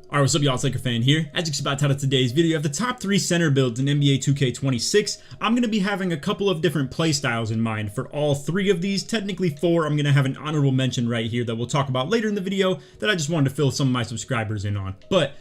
Alright, what's up y'all, it's Laker Fan here. As you can see by the title of today's video, I have the top 3 center builds in NBA 2K26. I'm going to be having a couple of different play styles in mind for all 3 of these. Technically 4, I'm going to have an honorable mention right here that we'll talk about later in the video that I just wanted to fill some of my subscribers in on. But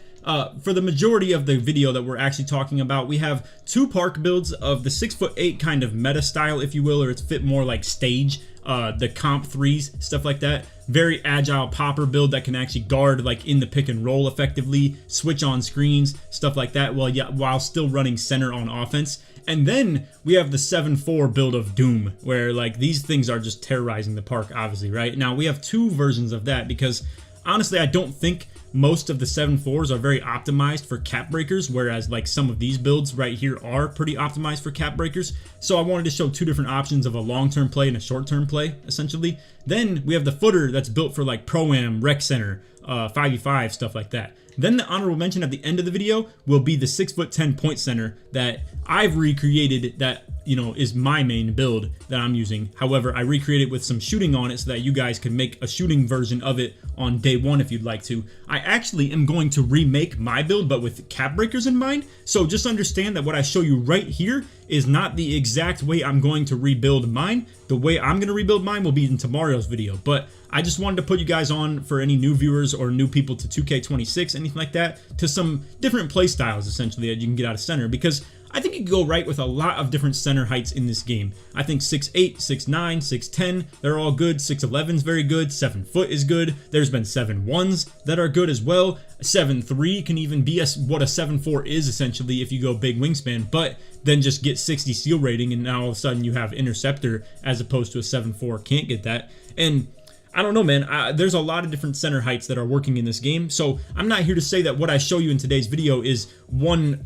for the majority of the video that we're actually talking about, we have 2 park builds of the 6'8" kind of meta style, if you will, or it's fit more like stage, the comp 3s, stuff like that. Very agile popper build that can actually guard like in the pick and roll effectively, switch on screens, stuff like that, while still running center on offense. And then we have the 7'4" build of Doom, where like these things are just terrorizing the park, obviously, right? Now we have 2 versions of that because honestly, I don't think most of the 7'4s are very optimized for cap breakers, whereas like some of these builds right here are pretty optimized for cap breakers. So I wanted to show 2 different options of a long-term play and a short-term play, essentially. Then we have the footer that's built for like Pro-Am, Rec Center, 5v5, stuff like that. Then the honorable mention at the end of the video will be the 6'10" point center that I've recreated that, you know, is my main build that I'm using. However, I recreated with some shooting on it so that you guys can make a shooting version of it on day 1 if you'd like to. I actually am going to remake my build but with cap breakers in mind. So just understand that what I show you right here is not the exact way I'm going to rebuild mine. The way I'm going to rebuild mine will be in tomorrow's video, but I just wanted to put you guys on, for any new viewers or new people to 2K26, anything like that, to some different play styles essentially that you can get out of center, because I think you can go right with a lot of different center heights in this game. I think 6'8", 6'9", 6'10", they're all good. 6'11" is very good. 7 foot is good. There's been 7'1s that are good as well. 7'3" can even be what a 7'4" is essentially if you go big wingspan, but then just get 60 steal rating and now all of a sudden you have interceptor as opposed to a 7'4". Can't get that. And I don't know, man. There's a lot of different center heights that are working in this game, so I'm not here to say that what I show you in today's video is one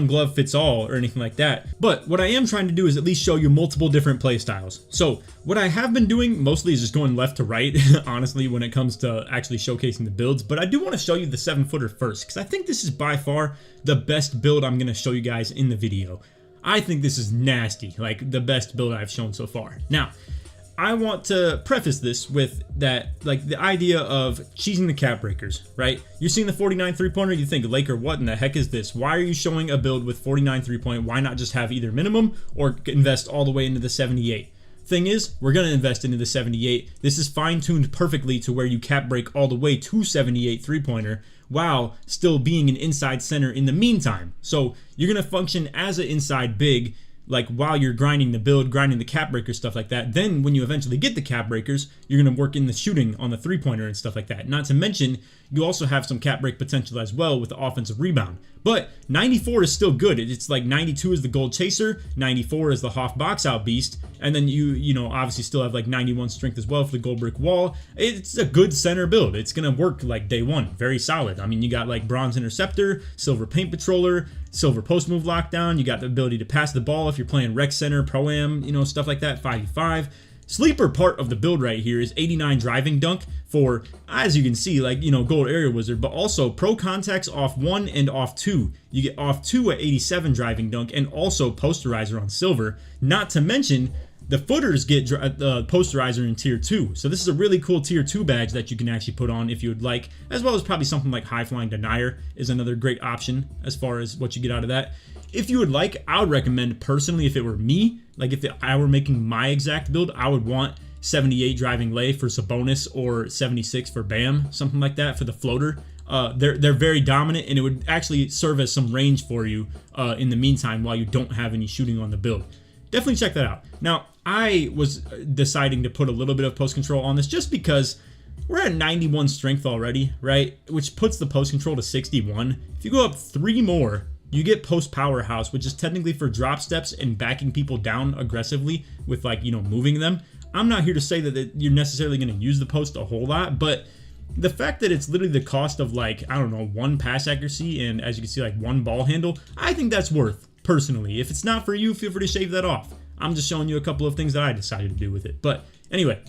glove fits all or anything like that. But what I am trying to do is at least show you multiple different play styles. So what I have been doing mostly is just going left to right, honestly, when it comes to actually showcasing the builds. But I do want to show you the 7-footer first, because I think this is by far the best build I'm going to show you guys in the video. I think this is nasty, like the best build I've shown so far. Now, I want to preface this with that, like the idea of cheesing the cap breakers, right? You're seeing the 49 3-pointer, you think, Laker, what in the heck is this? Why are you showing a build with 49 3-point? Why not just have either minimum or invest all the way into the 78? Thing is, we're going to invest into the 78. This is fine-tuned perfectly to where you cap break all the way to 78 3-pointer while still being an inside center in the meantime. So you're going to function as an inside big, like while you're grinding the build, grinding the cap breakers, stuff like that. Then when you eventually get the cap breakers, you're going to work in the shooting on the 3-pointer and stuff like that. Not to mention, you also have some cap break potential as well with the offensive rebound. But 94 is still good. It's like 92 is the gold chaser, 94 is the Hoff box out beast, and then you know, obviously still have like 91 strength as well for the gold brick wall. It's a good center build. It's going to work like day 1. Very solid. I mean, you got like bronze interceptor, silver paint patroller, silver post move lockdown. You got the ability to pass the ball if you're playing rec center, pro-am, you know, stuff like that, 5v5. Sleeper part of the build right here is 89 driving dunk for, as you can see, like, you know, gold area wizard, but also pro contacts off 1 and off 2. You get off 2 at 87 driving dunk and also posterizer on silver. Not to mention, the footers get posterizer in tier 2. So this is a really cool tier 2 badge that you can actually put on if you would like, as well as probably something like high flying denier is another great option as far as what you get out of that. If you would like, I would recommend personally, if it were me, like if I were making my exact build, I would want 78 driving lay for Sabonis or 76 for Bam, something like that for the floater. They're very dominant, and it would actually serve as some range for you in the meantime while you don't have any shooting on the build. Definitely check that out. Now, I was deciding to put a little bit of post control on this just because we're at 91 strength already, right? Which puts the post control to 61. If you go up 3 more, you get post powerhouse, which is technically for drop steps and backing people down aggressively with, like, you know, moving them. I'm not here to say that you're necessarily going to use the post a whole lot, but the fact that it's literally the cost of, like, I don't know, 1 pass accuracy and, as you can see, like 1 ball handle, I think that's worth, personally. If it's not for you, feel free to shave that off. I'm just showing you a couple of things that I decided to do with it. But anyway,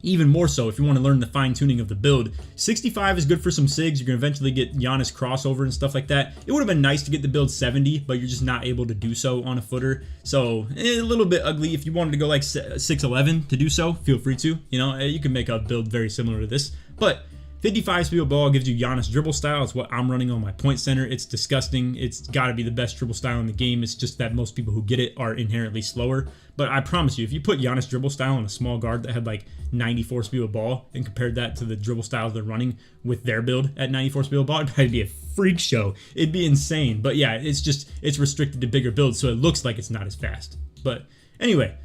even more so if you want to learn the fine-tuning of the build, 65 is good for some SIGs. You're going to eventually get Giannis crossover and stuff like that. It would have been nice to get the build 70, but you're just not able to do so on a footer. So a little bit ugly. If you wanted to go like 6'11 to do so, feel free to. You know, you can make a build very similar to this. But 55 speed of ball gives you Giannis dribble style. It's what I'm running on my point center. It's disgusting. It's got to be the best dribble style in the game. It's just that most people who get it are inherently slower. But I promise you, if you put Giannis dribble style on a small guard that had like 94 speed of ball and compared that to the dribble styles they're running with their build at 94 speed of ball, it'd probably be a freak show. It'd be insane. But yeah, it's restricted to bigger builds, so it looks like it's not as fast. But anyway,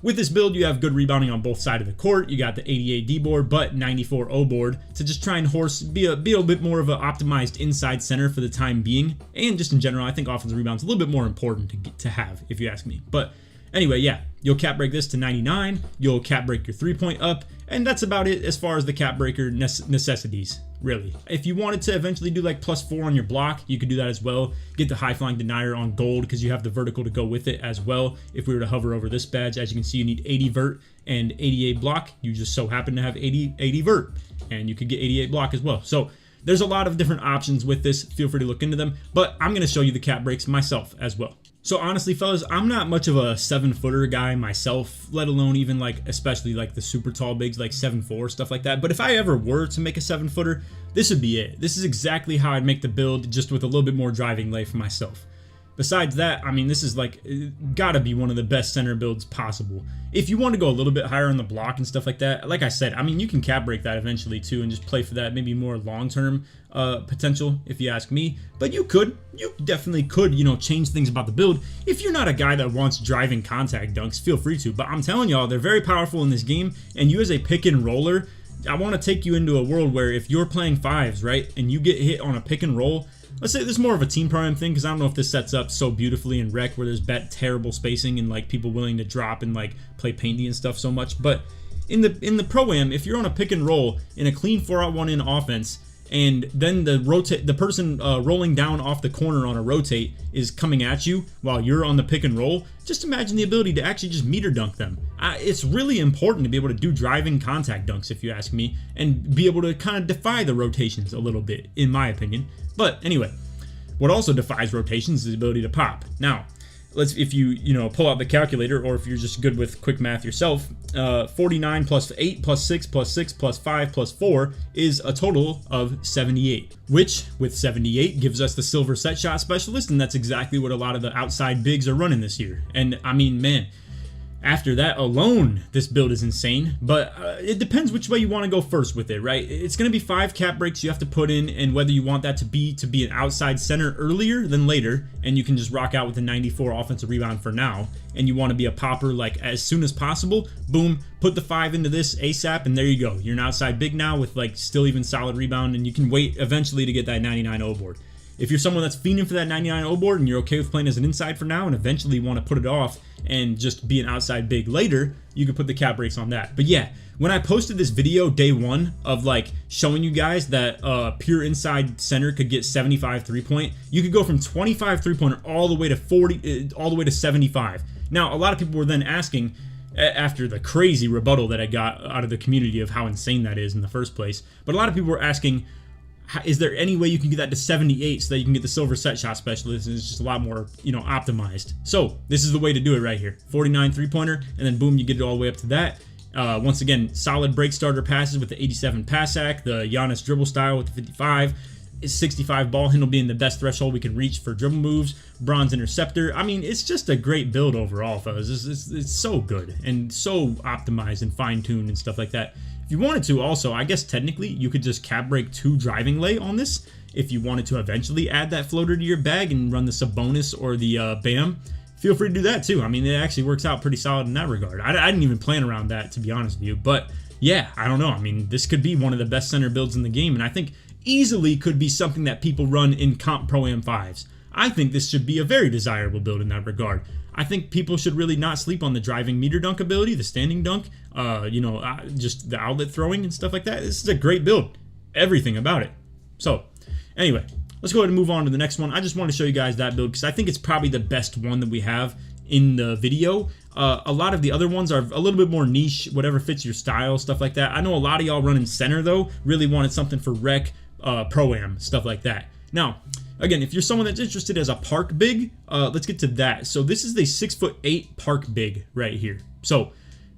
with this build, you have good rebounding on both sides of the court. You got the 88 D board, but 94 O board to just try and be a bit more of an optimized inside center for the time being. And just in general, I think offensive rebound's a little bit more important to have, if you ask me. But anyway, yeah, you'll cap break this to 99. You'll cap break your 3-point up, and that's about it as far as the cap breaker necessities, really. If you wanted to eventually do like +4 on your block, you could do that as well. Get the high flying denier on gold because you have the vertical to go with it as well. If we were to hover over this badge, as you can see, you need 80 vert and 88 block. You just so happen to have 80 vert, and you could get 88 block as well. So there's a lot of different options with this. Feel free to look into them, but I'm going to show you the cap breaks myself as well. So honestly, fellas, I'm not much of a 7-footer guy myself, let alone even like, especially like the super tall bigs like 7'4", stuff like that. But if I ever were to make a 7-footer, this would be it. This is exactly how I'd make the build, just with a little bit more driving lay for myself. Besides that, I mean, this is like gotta be one of the best center builds possible. If you want to go a little bit higher on the block and stuff like that, like I said, I mean, you can cap break that eventually too and just play for that maybe more long-term potential, if you ask me. But you definitely could, you know, change things about the build. If you're not a guy that wants driving contact dunks, feel free to. But I'm telling y'all, they're very powerful in this game, and you as a pick and roller, I want to take you into a world where if you're playing fives, right, and you get hit on a pick and roll, let's say this is more of a team program thing, because I don't know if this sets up so beautifully in rec where there's terrible spacing and like people willing to drop and like play painty and stuff so much. But in the pro-am, if you're on a pick and roll in a clean 4-out 1-in offense, and then the person rolling down off the corner on a rotate is coming at you while you're on the pick and roll, just imagine the ability to actually just meter dunk them. It's really important to be able to do driving contact dunks, if you ask me, and be able to kind of defy the rotations a little bit, in my opinion. But anyway, what also defies rotations is the ability to pop. Now, if you pull out the calculator, or if you're just good with quick math yourself, 49 plus 8 plus 6 plus 6 plus 5 plus 4 is a total of 78, which with 78 gives us the silver set shot specialist, and that's exactly what a lot of the outside bigs are running this year. And I mean, man, after that alone, this build is insane. But it depends which way you want to go first with it, right? It's going to be 5 cap breaks you have to put in, and whether you want that to be an outside center earlier than later, and you can just rock out with the 94 offensive rebound for now, and you want to be a popper like as soon as possible, boom, put the 5 into this ASAP, and there you go. You're an outside big now with like still even solid rebound, and you can wait eventually to get that 99 O board. If you're someone that's fiending for that 99 O board and you're okay with playing as an inside for now and eventually want to put it off and just be an outside big later, you can put the cap breaks on that. But yeah, when I posted this video day 1 of like showing you guys that pure inside center could get 75 3-point, you could go from 25 3-pointer all the way to 40, all the way to 75. Now, a lot of people were then asking, after the crazy rebuttal that I got out of the community of how insane that is in the first place, but a lot of people were asking, is there any way you can get that to 78 so that you can get the silver set shot specialist, and it's just a lot more, optimized? So this is the way to do it right here. 49 3-pointer, and then boom, you get it all the way up to that. Once again, solid break starter passes with the 87 pass act, the Giannis dribble style with the 55, 65 ball handle being the best threshold we can reach for dribble moves, bronze interceptor. I mean, it's just a great build overall, fellas. It's so good and so optimized and fine-tuned and stuff like that. If you wanted to also, I guess technically you could just cap break 2 driving lay on this if you wanted to eventually add that floater to your bag and run the Sabonis or the Bam. Feel free to do that too. I mean, it actually works out pretty solid in that regard. I didn't even plan around that, to be honest with you. But yeah, I don't know. I mean, this could be one of the best center builds in the game, and I think easily could be something that people run in comp Pro-Am 5s. I think this should be a very desirable build in that regard. I think people should really not sleep on the driving meter dunk ability, the standing dunk, just the outlet throwing and stuff like that. This is a great build. Everything about it. So, anyway, let's go ahead and move on to the next one. I just want to show you guys that build because I think it's probably the best one that we have in the video. A lot of the other ones are a little bit more niche, whatever fits your style, stuff like that. I know a lot of y'all running center, though, really wanted something for rec, pro-am, stuff like that. Now, again, if you're someone that's interested as a park big, let's get to that. So this is the 6'8" park big right here. So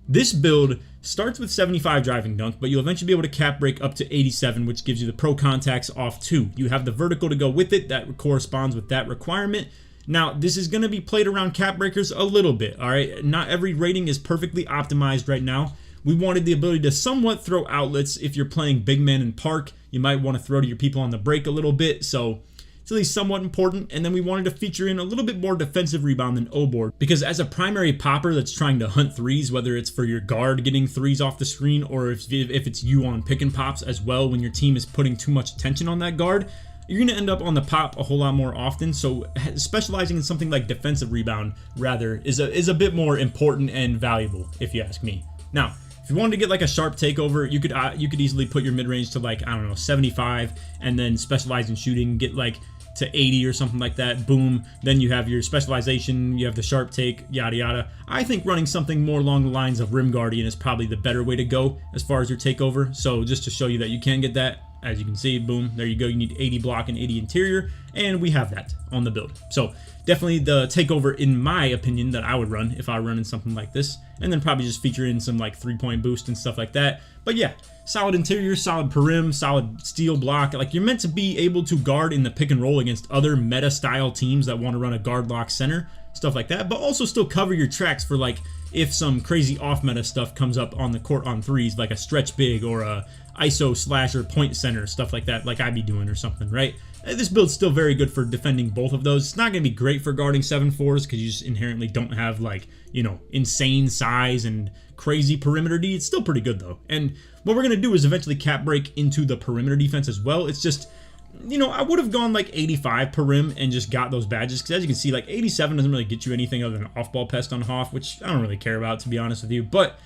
This build starts with 75 driving dunk, but you'll eventually be able to cap break up to 87, which gives you the pro contacts off 2. You have the vertical to go with it that corresponds with that requirement. Now, this is going to be played around cap breakers a little bit, all right? Not every rating is perfectly optimized right now. We wanted the ability to somewhat throw outlets. If you're playing big man in park, you might want to throw to your people on the break a little bit, so it's at least somewhat important. And then we wanted to feature in a little bit more defensive rebound than O-board, because as a primary popper that's trying to hunt threes, whether it's for your guard getting threes off the screen or if it's you on pick and pops as well when your team is putting too much attention on that guard, you're going to end up on the pop a whole lot more often. So specializing in something like defensive rebound rather is a bit more important and valuable, if you ask me. Now, if you wanted to get like a sharp takeover, you could easily put your mid-range to like, I don't know, 75 and then specialize in shooting, get like to 80 or something like that. Boom. Then you have your specialization, you have the sharp take, yada yada. I think running something more along the lines of Rim Guardian is probably the better way to go as far as your takeover. So just to show you that you can get that, as you can see, boom, there you go. You need 80 block and 80 interior, and we have that on the build. So definitely the takeover, in my opinion, that I would run if I were running something like this, and then probably just feature in some like 3-point boost and stuff like that. But yeah, solid interior, solid perim, solid steal block. Like, you're meant to be able to guard in the pick and roll against other meta style teams that want to run a guard lock center, stuff like that, but also still cover your tracks for like if some crazy off meta stuff comes up on the court on threes, like a stretch big or a ISO slasher point center, stuff like that, like I'd be doing or something, right? This build's still very good for defending both of those. It's not going to be great for guarding 7-4s because you just inherently don't have like, you know, insane size and crazy perimeter D. It's still pretty good though. And what we're going to do is eventually cap break into the perimeter defense as well. It's just, you know, I would have gone like 85 per rim and just got those badges, because as you can see, like 87 doesn't really get you anything other than off-ball pest on Hoff, which I don't really care about, to be honest with you. But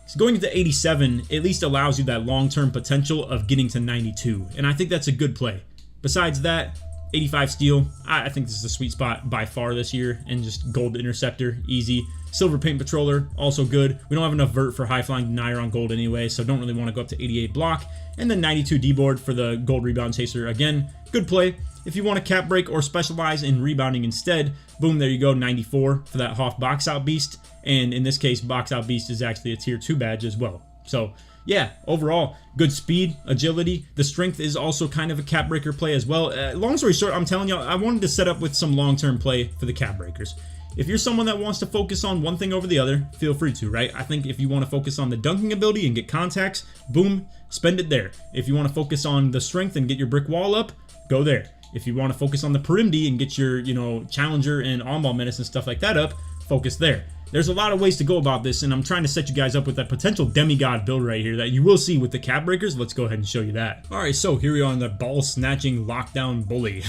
so going to 87 at least allows you that long-term potential of getting to 92, and I think that's a good play. Besides that, 85 steal, I think this is the sweet spot by far this year, and just gold interceptor, easy. Silver paint patroller, also good. We don't have enough vert for high flying denier on gold anyway, so don't really want to go up to 88 block. And then 92 D-board for the gold rebound chaser. Again, good play. If you want to cap break or specialize in rebounding instead, boom, there you go, 94 for that Hoff box out beast. And in this case, box out beast is actually a tier 2 badge as well. So yeah, overall, good speed, agility. The strength is also kind of a cap breaker play as well. Long story short, I'm telling you, I wanted to set up with some long-term play for the cap breakers. If you're someone that wants to focus on one thing over the other, feel free to, right? I think if you want to focus on the dunking ability and get contacts, boom, spend it there. If you want to focus on the strength and get your brick wall up, go there. If you want to focus on the perimdy and get your, you know, challenger and on-ball menace and stuff like that up, focus there. There's a lot of ways to go about this, and I'm trying to set you guys up with that potential demigod build right here that you will see with the cap breakers. Let's go ahead and show you that. All right, so here we are on the ball snatching lockdown bully.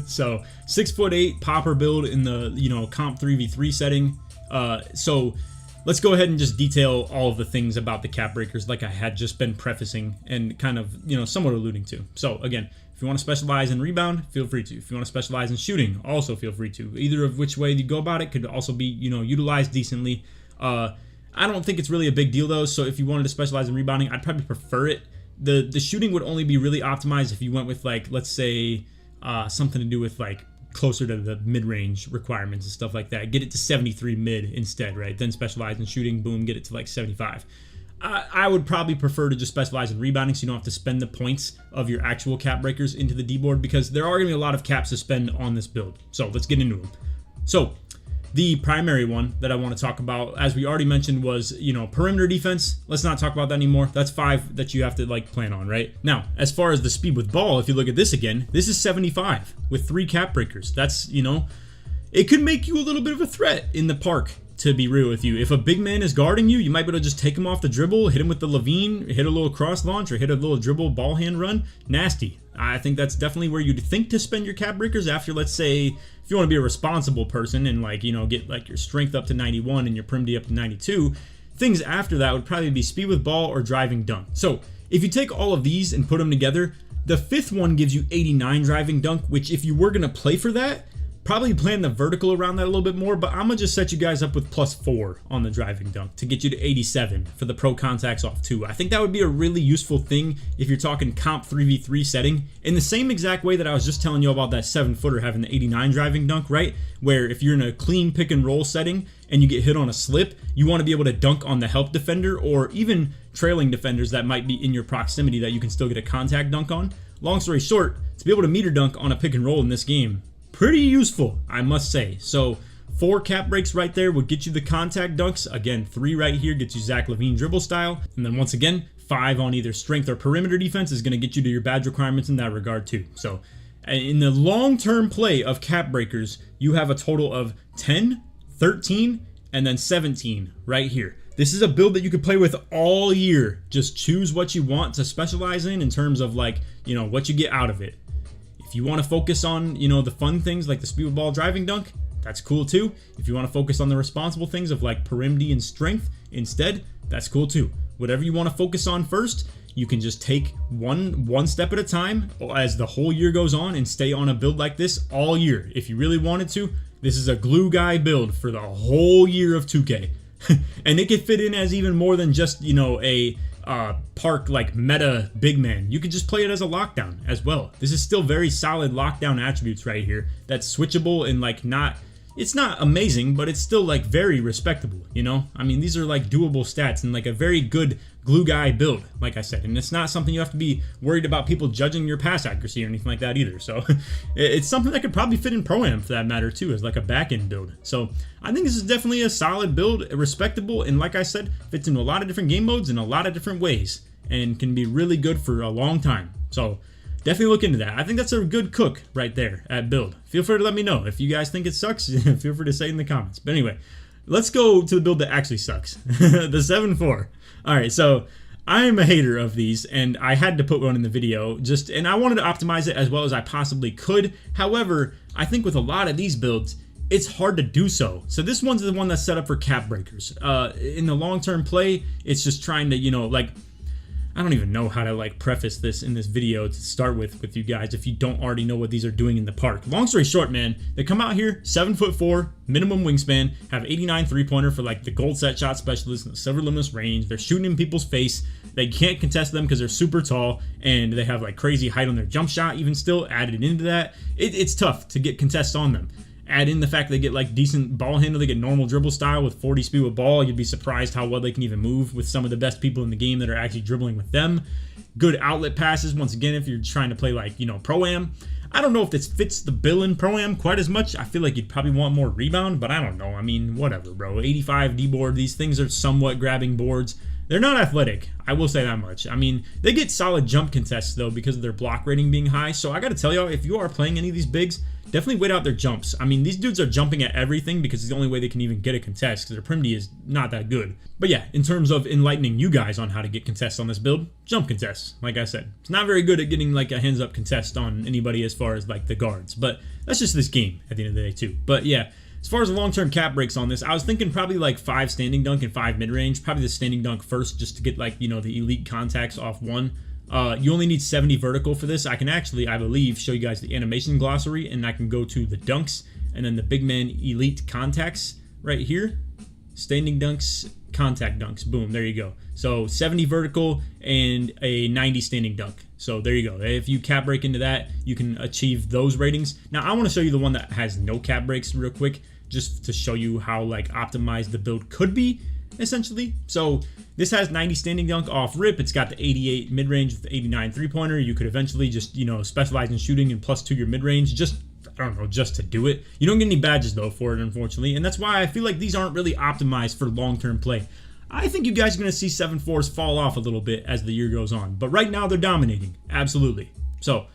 So 6'8" popper build in the, you know, comp 3v3 setting. So let's go ahead and just detail all of the things about the cap breakers like I had just been prefacing and kind of, you know, somewhat alluding to. So again, if you want to specialize in rebound, feel free to. If you want to specialize in shooting, also feel free to. Either of which way you go about it could also be, you know, utilized decently. I don't think it's really a big deal though, so if you wanted to specialize in rebounding, I'd probably prefer it. The shooting would only be really optimized if you went with, like, let's say something to do with like closer to the mid-range requirements and stuff like that. Get it to 73 mid instead, right? Then specialize in shooting, boom, get it to like 75. I would probably prefer to just specialize in rebounding so you don't have to spend the points of your actual cap breakers into the D-board, because there are going to be a lot of caps to spend on this build. So let's get into them. So the primary one that I want to talk about, as we already mentioned, was, you know, perimeter defense. Let's not talk about that anymore. That's 5 that you have to like plan on, right? Now, as far as the speed with ball, if you look at this again, this is 75 with 3 cap breakers. That's, you know, it could make you a little bit of a threat in the park. To be real with you, if a big man is guarding you, you might be able to just take him off the dribble, hit him with the Levine, hit a little cross launch, or hit a little dribble ball hand run. Nasty. I think that's definitely where you'd think to spend your cap breakers after, let's say, if you want to be a responsible person and, like, you know, get like your strength up to 91 and your prim D up to 92. Things after that would probably be speed with ball or driving dunk. So if you take all of these and put them together, the 5th one gives you 89 driving dunk, which if you were going to play for that, Probably plan the vertical around that a little bit more, but I'm gonna just set you guys up with +4 on the driving dunk to get you to 87 for the pro contacts off 2. I think that would be a really useful thing if you're talking comp 3v3 setting, in the same exact way that I was just telling you about that 7-footer having the 89 driving dunk, right? Where if you're in a clean pick and roll setting and you get hit on a slip, you want to be able to dunk on the help defender or even trailing defenders that might be in your proximity that you can still get a contact dunk on. Long story short, to be able to meter dunk on a pick and roll in this game, pretty useful, I must say. So 4 cap breaks right there would get you the contact dunks. Again, 3 right here gets you Zach LaVine dribble style. And then once again, 5 on either strength or perimeter defense is going to get you to your badge requirements in that regard too. So in the long-term play of cap breakers, you have a total of 10, 13, and then 17 right here. This is a build that you could play with all year. Just choose what you want to specialize in terms of, like, you know, what you get out of it. If you want to focus on, you know, the fun things like the speed ball driving dunk, that's cool too. If you want to focus on the responsible things of like perimeter and strength instead, that's cool too. Whatever you want to focus on first, you can just take one step at a time as the whole year goes on and stay on a build like this all year. If you really wanted to, this is a glue guy build for the whole year of 2K. And it could fit in as even more than just, you know, a park like meta big man. You could just play it as a lockdown as well. This is still very solid lockdown attributes right here that's switchable and like not, it's not amazing, but it's still like very respectable, you know? I mean, these are like doable stats and like a very good glue guy build, like I said. And it's not something you have to be worried about people judging your pass accuracy or anything like that either. So it's something that could probably fit in Pro-Am for that matter too, as like a back-end build. So I think this is definitely a solid build, respectable, and like I said, fits into a lot of different game modes in a lot of different ways and can be really good for a long time. So definitely look into that. I think that's a good cook right there at build. Feel free to let me know. If you guys think it sucks, feel free to say it in the comments. But anyway, let's go to the build that actually sucks. The 7-4. Alright, so I am a hater of these, and I had to put one in the video, and I wanted to optimize it as well as I possibly could. However, I think with a lot of these builds, it's hard to do so. So this one's the one that's set up for cap breakers. In the long-term play, it's just trying to, you know, like, I don't even know how to like preface this in this video to start with you guys if you don't already know what these are doing in the park. Long story short, man, they come out here 7'4", minimum wingspan, have 89 3-pointer for like the gold set shot specialist and the silver limitless range. They're shooting in people's face. They can't contest them because they're super tall and they have like crazy height on their jump shot even still added into that. It's tough to get contests on them. Add in the fact they get like decent ball handle, they get normal dribble style with 40 speed with ball. You'd be surprised how well they can even move with some of the best people in the game that are actually dribbling with them. Good outlet passes, once again, if you're trying to play like, you know, Pro-Am. I don't know if this fits the bill in Pro-Am quite as much. I feel like you'd probably want more rebound, but I don't know. I mean, whatever, bro. 85 D-board, these things are somewhat grabbing boards. They're not athletic, I will say that much. I mean, they get solid jump contests, though, because of their block rating being high. So I got to tell y'all, if you are playing any of these bigs, definitely wait out their jumps. I mean, these dudes are jumping at everything because it's the only way they can even get a contest because their perimeter is not that good. But yeah, in terms of enlightening you guys on how to get contests on this build, jump contests, like I said. It's not very good at getting like a hands-up contest on anybody as far as like the guards. But that's just this game at the end of the day, too. But yeah. As far as the long-term cap breaks on this, I was thinking probably like 5 standing dunk and 5 mid-range. Probably the standing dunk first just to get like, you know, the elite contacts off one. You only need 70 vertical for this. I can actually, I believe, show you guys the animation glossary and I can go to the dunks and then the big man elite contacts right here. Standing dunks, contact dunks. Boom, there you go. So 70 vertical and a 90 standing dunk. So there you go. If you cap break into that, you can achieve those ratings. Now I want to show you the one that has no cap breaks real quick, just to show you how like optimized the build could be, essentially. So this has 90 standing dunk off rip. It's got the 88 mid-range with the 89 3-pointer. You could eventually just, you know, specialize in shooting and +2 your mid-range, just, I don't know, just to do it. You don't get any badges though for it, unfortunately, and that's why I feel like these aren't really optimized for long-term play. I think you guys are going to see 7-4s fall off a little bit as the year goes on, but right now they're dominating, absolutely. So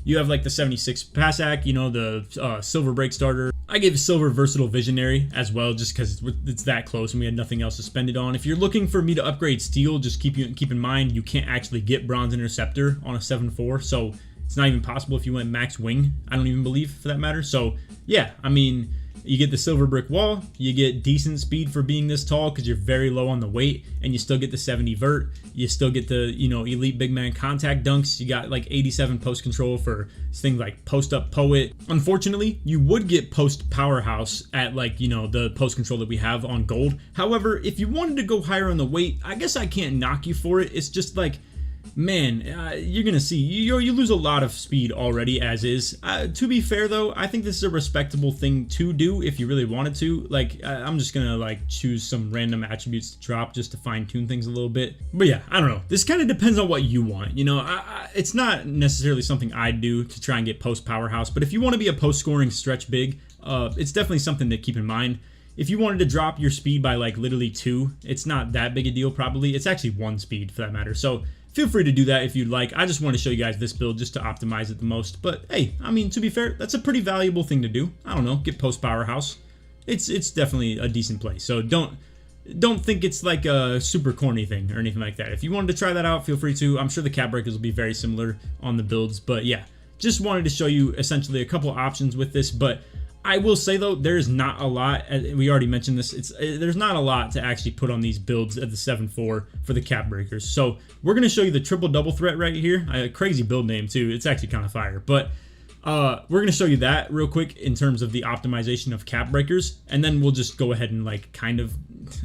you have like the 76 pass ac, you know, the silver break starter. I gave a silver versatile visionary as well, just because it's that close and we had nothing else to spend it on. If you're looking for me to upgrade steel, just keep in mind you can't actually get bronze interceptor on a 7-4, so it's not even possible if you went max wing. I don't even believe for that matter. So yeah, I mean, You get the silver brick wall, you get decent speed for being this tall because you're very low on the weight, and you still get the 70 vert, you still get the, you know, elite big man contact dunks, you got like 87 post control for things like post up poet. Unfortunately, you would get post powerhouse at like, you know, the post control that we have on gold. However, if you wanted to go higher on the weight, I guess I can't knock you for it. It's just like, man, you're gonna see you lose a lot of speed already as is. To be fair though, I think this is a respectable thing to do if you really wanted to. Like, I'm just gonna like choose some random attributes to drop just to fine tune things a little bit. But yeah, I don't know, this kind of depends on what you want, you know. It's not necessarily something I'd do to try and get post powerhouse, but if you want to be a post scoring stretch big, it's definitely something to keep in mind. If you wanted to drop your speed by like literally 2, it's not that big a deal probably. It's actually 1 speed for that matter. So feel free to do that if you'd like. I just want to show you guys this build just to optimize it the most. But hey, I mean, to be fair, that's a pretty valuable thing to do. I don't know, get post powerhouse. It's definitely a decent play. So don't think it's like a super corny thing or anything like that. If you wanted to try that out, feel free to. I'm sure the cap breakers will be very similar on the builds. But yeah, just wanted to show you essentially a couple options with this. But I will say though, there's not a lot, we already mentioned this, there's not a lot to actually put on these builds at the 7.4 for the cap breakers. So we're going to show you the triple double threat right here. A crazy build name too. It's actually kind of fire. But we're going to show you that real quick in terms of the optimization of cap breakers. And then we'll just go ahead and like kind of,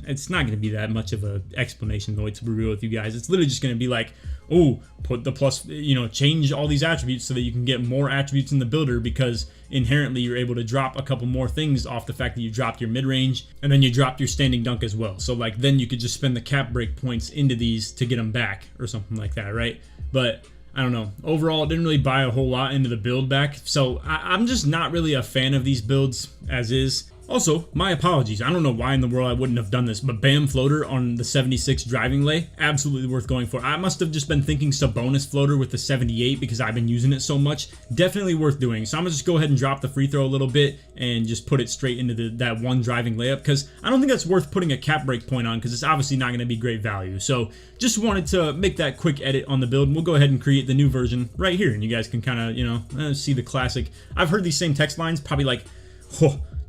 it's not going to be that much of an explanation though, to be real with you guys. It's literally just going to be like, oh, put the plus, you know, change all these attributes so that you can get more attributes in the builder, because inherently you're able to drop a couple more things off the fact that you dropped your mid-range and then you dropped your standing dunk as well. So like then you could just spend the cap break points into these to get them back or something like that, right? But I don't know. Overall, it didn't really buy a whole lot into the build back. So I'm just not really a fan of these builds as is. Also, my apologies. I don't know why in the world I wouldn't have done this, but BAM floater on the 76 driving lay, absolutely worth going for. I must have just been thinking Sabonis floater with the 78 because I've been using it so much. Definitely worth doing. So I'm going to just go ahead and drop the free throw a little bit and just put it straight into that one driving layup, because I don't think that's worth putting a cap break point on because it's obviously not going to be great value. So just wanted to make that quick edit on the build, and we'll go ahead and create the new version right here, and you guys can kind of, you know, see the classic. I've heard these same text lines probably like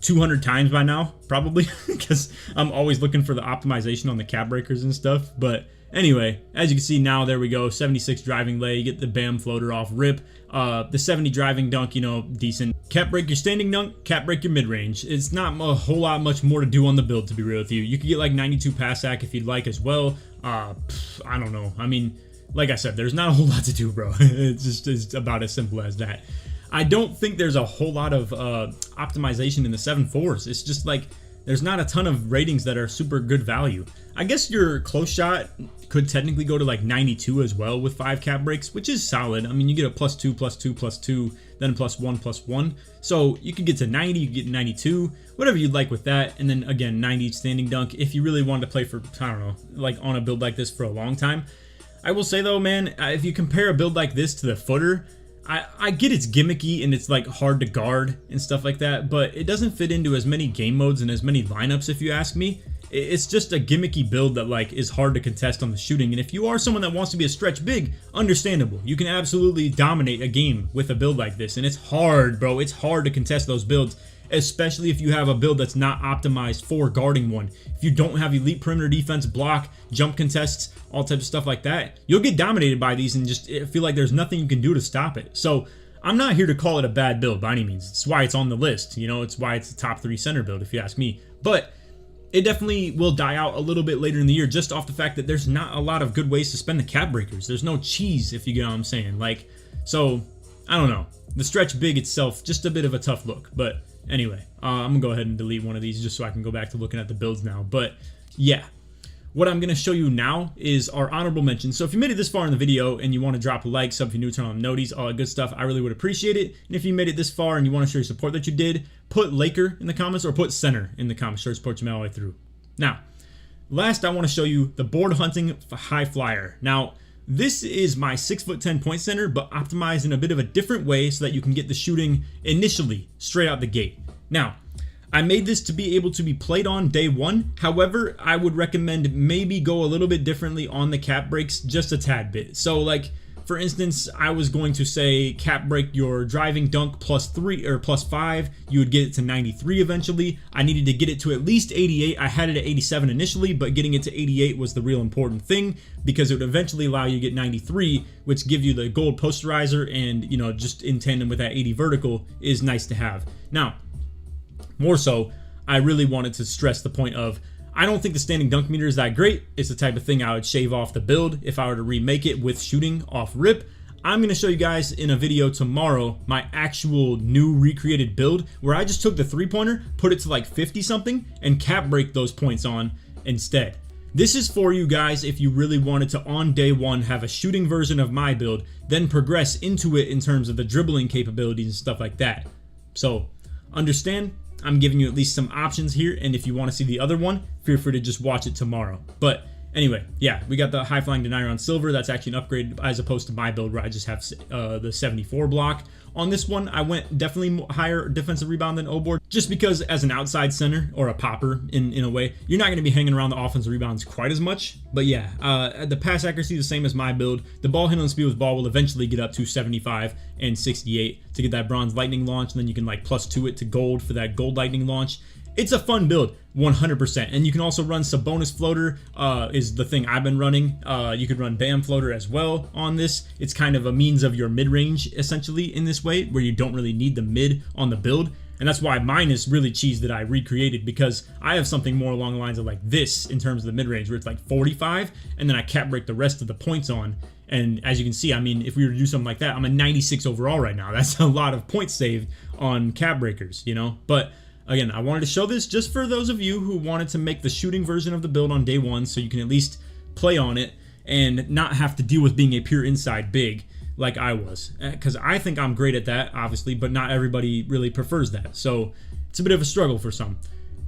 200 times by now, probably, because I'm always looking for the optimization on the cap breakers and stuff. But anyway, as you can see now, there we go, 76 driving lay, you get the BAM floater off rip, the 70 driving dunk, you know, decent. Cap break your standing dunk, cap break your mid-range. It's not a whole lot much more to do on the build, to be real with you. You could get like 92 pass sack if you'd like as well. I don't know. I mean, like I said, there's not a whole lot to do, bro. It's about as simple as that. I don't think there's a whole lot of optimization in the 7.4s. It's just like there's not a ton of ratings that are super good value. I guess your close shot could technically go to like 92 as well with 5 cap breaks, which is solid. I mean, you get a +2, +2, +2, then +1, +1. So you could get to 90, you could get 92, whatever you'd like with that. And then again, 90 standing dunk if you really wanted to play for, I don't know, like on a build like this for a long time. I will say though, man, if you compare a build like this to the footer, I get it's gimmicky and it's like hard to guard and stuff like that, but it doesn't fit into as many game modes and as many lineups if you ask me. It's just a gimmicky build that like is hard to contest on the shooting, and if you are someone that wants to be a stretch big, understandable. You can absolutely dominate a game with a build like this, and it's hard, bro. It's hard to contest those builds, especially if you have a build that's not optimized for guarding one. If you don't have elite perimeter defense, block, jump contests, all types of stuff like that, you'll get dominated by these and just feel like there's nothing you can do to stop it. So I'm not here to call it a bad build by any means. It's why it's on the list. You know, it's why it's the top 3 center build if you ask me. But it definitely will die out a little bit later in the year just off the fact that there's not a lot of good ways to spend the cap breakers. There's no cheese, if you get what I'm saying. Like, so I don't know. The stretch big itself, just a bit of a tough look. But anyway, I'm gonna go ahead and delete one of these just so I can go back to looking at the builds now. But yeah, what I'm gonna show you now is our honorable mentions. So if you made it this far in the video and you want to drop a like, sub if you're new, turn on noties, all that good stuff, I really would appreciate it. And if you made it this far and you want to show your support that you did, put Laker in the comments or put center in the comments. Show support you all the way through. Now, last I want to show you the board hunting high flyer. Now, this is my 6'10" point center, but optimized in a bit of a different way so that you can get the shooting initially straight out the gate. Now, I made this to be able to be played on day one. However, I would recommend maybe go a little bit differently on the cap breaks, just a tad bit. So like For instance, I was going to say cap break your driving dunk +3 or +5. You would get it to 93 eventually. I needed to get it to at least 88. I had it at 87 initially, but getting it to 88 was the real important thing because it would eventually allow you to get 93, which give you the gold posterizer, and just in tandem with that 80 vertical is nice to have. Now, more so, I really wanted to stress the point of I don't think the standing dunk meter is that great. It's the type of thing I would shave off the build if I were to remake it with shooting off rip. I'm going to show you guys in a video tomorrow my actual new recreated build where I just took the 3-pointer, put it to like 50 something, and cap break those points on instead. This is for you guys if you really wanted to on day one have a shooting version of my build, then progress into it in terms of the dribbling capabilities and stuff like that. So understand, I'm giving you at least some options here, and if you want to see the other one, feel free to just watch it tomorrow. But anyway, yeah, we got the high flying denier on silver. That's actually an upgrade as opposed to my build where I just have the 74 block. On this one, I went definitely higher defensive rebound than O-board, just because as an outside center, or a popper in a way, you're not going to be hanging around the offensive rebounds quite as much. But yeah, the pass accuracy is the same as my build. The ball handling speed with ball will eventually get up to 75 and 68 to get that bronze lightning launch, and then you can like +2 it to gold for that gold lightning launch. It's a fun build, 100%. And you can also run Sabonis floater, is the thing I've been running. You could run Bam floater as well on this. It's kind of a means of your mid-range, essentially, in this way, where you don't really need the mid on the build. And that's why mine is really cheese that I recreated, because I have something more along the lines of like this in terms of the mid-range, where it's like 45, and then I cap break the rest of the points on. And as you can see, I mean, if we were to do something like that, I'm a 96 overall right now. That's a lot of points saved on cap breakers, But again, I wanted to show this just for those of you who wanted to make the shooting version of the build on day one so you can at least play on it and not have to deal with being a pure inside big like I was. Because I think I'm great at that, obviously, but not everybody really prefers that. So it's a bit of a struggle for some.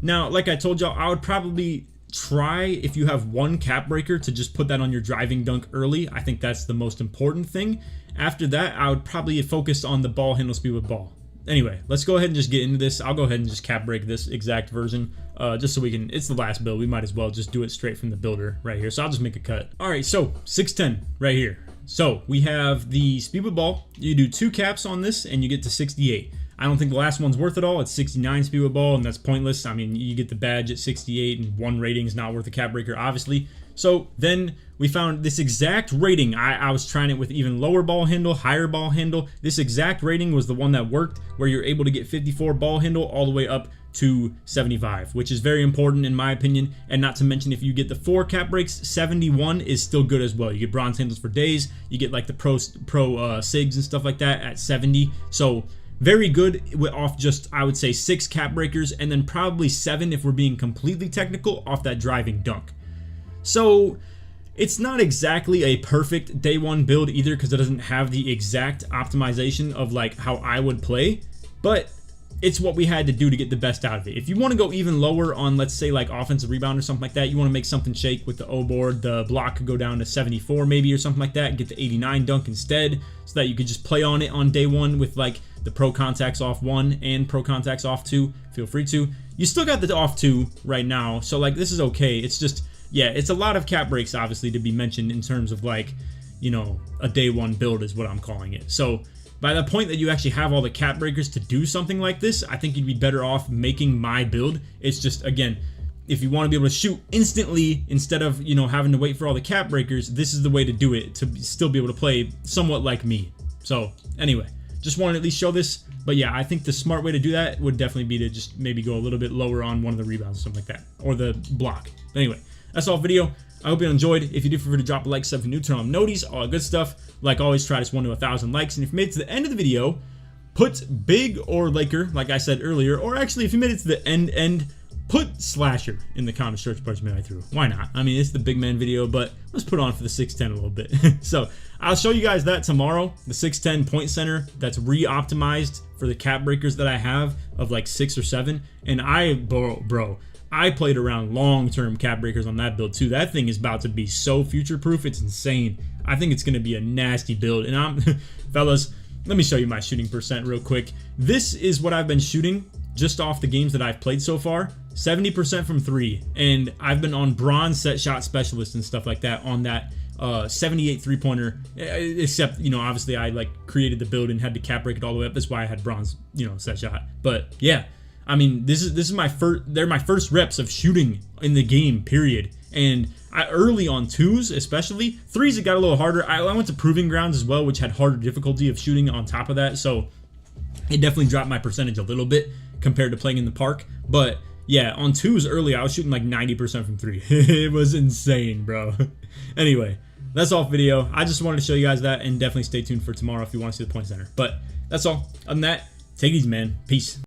Now, like I told y'all, I would probably try, if you have one cap breaker, to just put that on your driving dunk early. I think that's the most important thing. After that, I would probably focus on the ball handle speed with ball. Anyway, let's go ahead and just get into this. I'll go ahead and just cap break this exact version, just so we can, it's the last build, we might as well just do it straight from the builder right here. So I'll just make a cut. All right, so 610 right here. So we have the speed with ball. You do 2 caps on this and you get to 68. I don't think the last one's worth it all. It's 69 speed with ball, and that's pointless. I mean, you get the badge at 68, and 1 rating is not worth a cap breaker, obviously. So then we found this exact rating. I was trying it with even lower ball handle, higher ball handle. This exact rating was the one that worked, where you're able to get 54 ball handle all the way up to 75, which is very important in my opinion. And not to mention, if you get the 4 cap breaks, 71 is still good as well. You get bronze handles for days. You get like the pro SIGs and stuff like that at 70. So very good off just, I would say, 6 cap breakers, and then probably 7 if we're being completely technical off that driving dunk. So it's not exactly a perfect day one build either, because it doesn't have the exact optimization of like how I would play, but it's what we had to do to get the best out of it. If you want to go even lower on, let's say, like offensive rebound or something like that, you want to make something shake with the O board, the block could go down to 74 maybe or something like that, and get the 89 dunk instead, so that you could just play on it on day one with like the pro contacts off 1 and pro contacts off 2. Feel free to. You still got the off 2 right now, so like this is okay. It's just, yeah, it's a lot of cap breaks obviously to be mentioned in terms of like, a day one build is what I'm calling it. So by the point that you actually have all the cap breakers to do something like this, I think you'd be better off making my build. It's just, again, if you want to be able to shoot instantly instead of, having to wait for all the cap breakers, this is the way to do it, to still be able to play somewhat like me. So anyway, just wanted to at least show this. But yeah, I think the smart way to do that would definitely be to just maybe go a little bit lower on one of the rebounds or something like that, or the block. But anyway, that's all video. I hope you enjoyed. If you do, feel free to drop a like, sub if you're new, turn on noties, all that good stuff. Like always, try this 1 to 1,000 likes. And if you made it to the end of the video, put big or Laker, like I said earlier, or actually if you made it to the end, put slasher in the comment search bars midway through. Why not? I mean, it's the big man video, but let's put on for the 610 a little bit. So I'll show you guys that tomorrow, the 610 point center that's re-optimized for the cap breakers that I have of like 6 or 7. And bro, I played around long-term cap breakers on that build too. That thing is about to be so future-proof, it's insane. I think it's going to be a nasty build. And fellas, let me show you my shooting percent real quick. This is what I've been shooting just off the games that I've played so far. 70% from 3, and I've been on bronze set shot specialist and stuff like that on that 78 three-pointer, except, you know, obviously I like created the build and had to cap break it all the way up. That's why I had bronze, you know, set shot. But yeah, I mean, this is my first, they're my first reps of shooting in the game, period. And early on 2s, especially 3s, it got a little harder. I went to proving grounds as well, which had harder difficulty of shooting on top of that, so it definitely dropped my percentage a little bit compared to playing in the park. But yeah, on 2s early, I was shooting like 90% from 3. It was insane, bro. Anyway, that's all for video. I just wanted to show you guys that, and definitely stay tuned for tomorrow if you want to see the point center. But that's all. Other than that, take it easy, man. Peace.